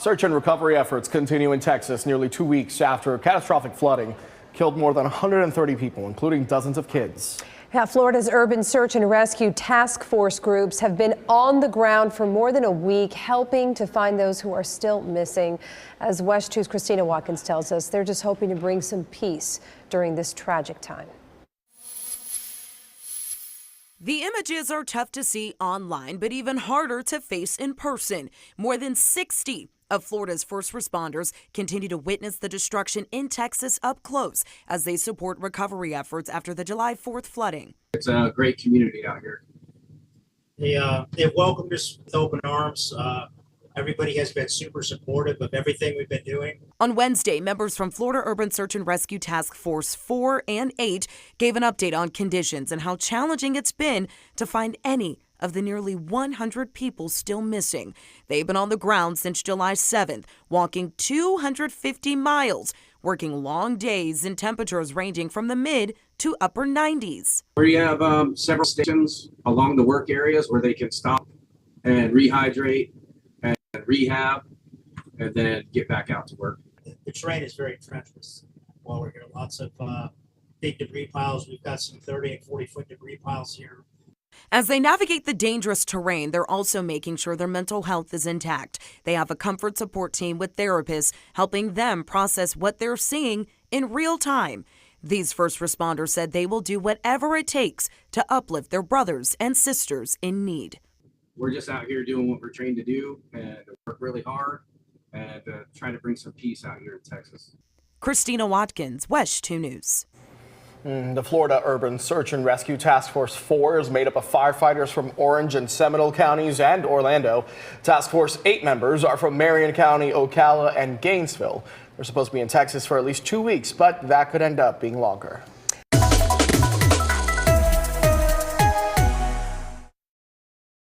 Search and recovery efforts continue in Texas nearly 2 weeks after catastrophic flooding killed more than 130 people, including dozens of kids. Yeah, Florida's urban search and rescue task force groups have been on the ground for more than a week, helping to find those who are still missing. As WESH 2's Christina Watkins tells us, they're just hoping to bring some peace during this tragic time. The images are tough to see online, but even harder to face in person. More than 60 of Florida's first responders continue to witness the destruction in Texas up close as they support recovery efforts after the July 4th flooding. It's a great community out here. They've welcomed us with open arms. Everybody has been super supportive of everything we've been doing. On Wednesday, members from Florida Urban Search and Rescue Task Force 4 and 8 gave an update on conditions and how challenging it's been to find any of the nearly 100 people still missing. They've been on the ground since July 7th, walking 250 miles, working long days in temperatures ranging from the mid to upper 90s. We have several stations along the work areas where they can stop and rehydrate and rehab and then get back out to work. The terrain is very treacherous while we're here. Lots of big debris piles. We've got some 30 and 40-foot debris piles here. As they navigate the dangerous terrain, they're also making sure their mental health is intact. They have a comfort support team with therapists helping them process what they're seeing in real time. These first responders said they will do whatever it takes to uplift their brothers and sisters in need. We're just out here doing what we're trained to do and work really hard and trying to bring some peace out here in Texas. Christina Watkins, WESH 2 News. The Florida Urban Search and Rescue Task Force 4 is made up of firefighters from Orange and Seminole counties and Orlando. Task Force 8 members are from Marion County, Ocala, and Gainesville. They're supposed to be in Texas for at least 2 weeks, but that could end up being longer.